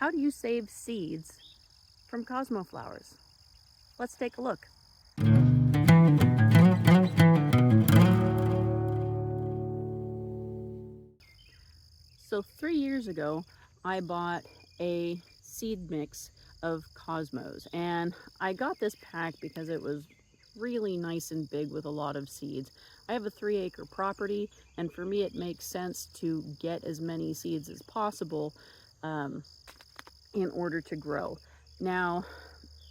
How do you save seeds from cosmo flowers? Let's take a look. So 3 years ago, I bought a seed mix of cosmos, and I got this pack because it was really nice and big with a lot of seeds. I have a 3-acre property, and for me it makes sense to get as many seeds as possible um, in order to grow. Now,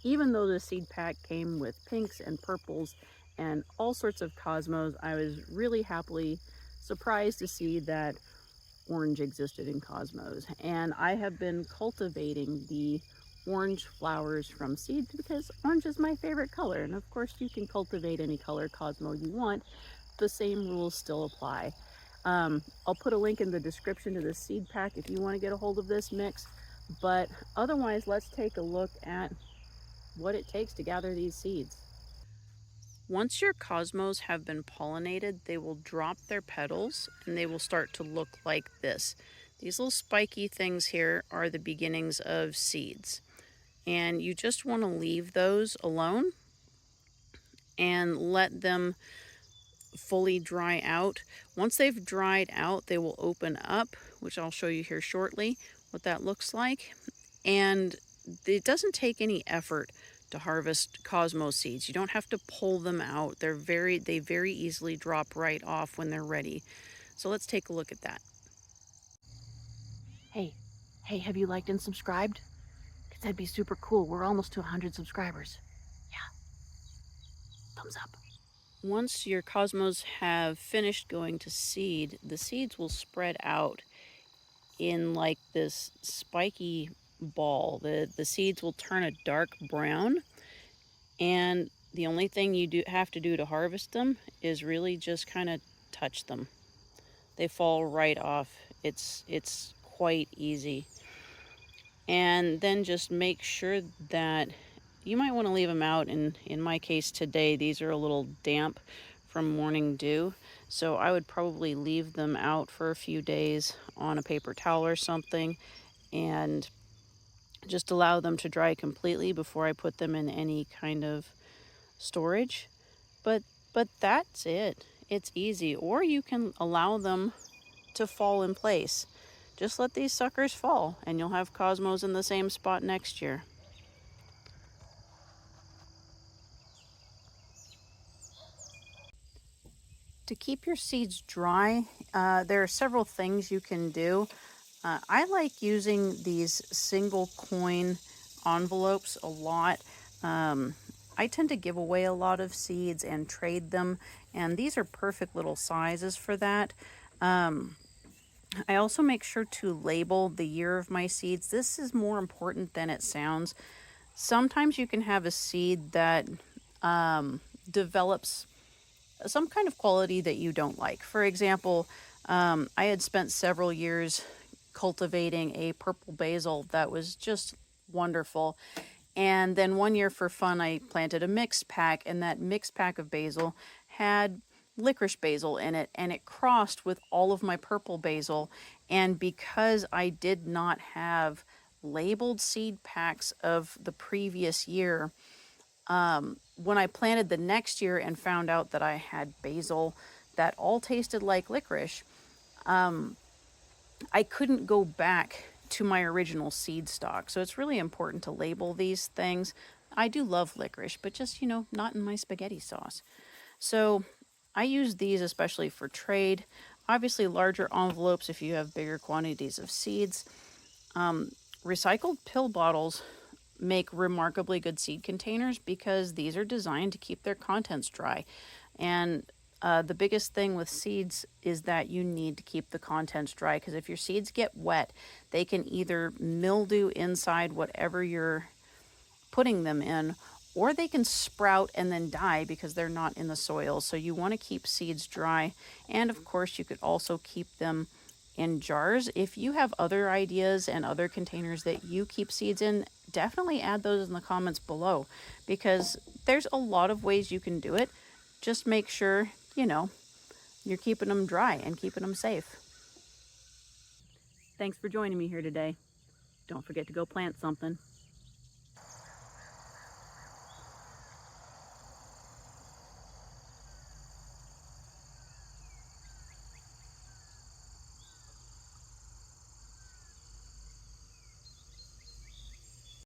even though the seed pack came with pinks and purples and all sorts of cosmos, I was really happily surprised to see that orange existed in cosmos. And I have been cultivating the orange flowers from seed because orange is my favorite color. And of course, you can cultivate any color cosmo you want. The same rules still apply. I'll put a link in the description to the seed pack if you want to get a hold of this mix. But otherwise, let's take a look at what it takes to gather these seeds. Once your cosmos have been pollinated, they will drop their petals and they will start to look like this. These little spiky things here are the beginnings of seeds. And you just want to leave those alone and let them fully dry out. Once they've dried out, they will open up, which I'll show you here shortly what that looks like. And it doesn't take any effort to harvest cosmos seeds. You don't have to pull them out. They very easily drop right off when they're ready. So let's take a look at that. Hey, have you liked and subscribed? Because that'd be super cool. We're almost to 100 subscribers. Yeah, thumbs up. Once your cosmos have finished going to seed, the seeds will spread out in like this spiky ball. The seeds will turn a dark brown, and the only thing you have to do to harvest them is really just kind of touch them. They fall right off. It's quite easy. And then just make sure that you might want to leave them out. And in my case today, these are a little damp from morning dew. So I would probably leave them out for a few days on a paper towel or something and just allow them to dry completely before I put them in any kind of storage. But that's it. It's easy. Or you can allow them to fall in place. Just let these suckers fall and you'll have cosmos in the same spot next year. To keep your seeds dry, there are several things you can do. I like using these single coin envelopes a lot. I tend to give away a lot of seeds and trade them, and these are perfect little sizes for that. I also make sure to label the year of my seeds. This is more important than it sounds. Sometimes you can have a seed that develops some kind of quality that you don't like. For example, I had spent several years cultivating a purple basil that was just wonderful. And then one year for fun, I planted a mixed pack, and that mixed pack of basil had licorice basil in it, and it crossed with all of my purple basil. And because I did not have labeled seed packs of the previous year, when I planted the next year and found out that I had basil that all tasted like licorice, I couldn't go back to my original seed stock. So it's really important to label these things. I do love licorice, but just, not in my spaghetti sauce. So I use these especially for trade. Obviously, larger envelopes if you have bigger quantities of seeds. Recycled pill bottles make remarkably good seed containers because these are designed to keep their contents dry. And the biggest thing with seeds is that you need to keep the contents dry, because if your seeds get wet, they can either mildew inside whatever you're putting them in, or they can sprout and then die because they're not in the soil. So you want to keep seeds dry. And of course, you could also keep them in jars. If you have other ideas and other containers that you keep seeds in, definitely add those in the comments below, because there's a lot of ways you can do it. Just make sure, you're keeping them dry and keeping them safe. Thanks for joining me here today. don't forget to go plant something.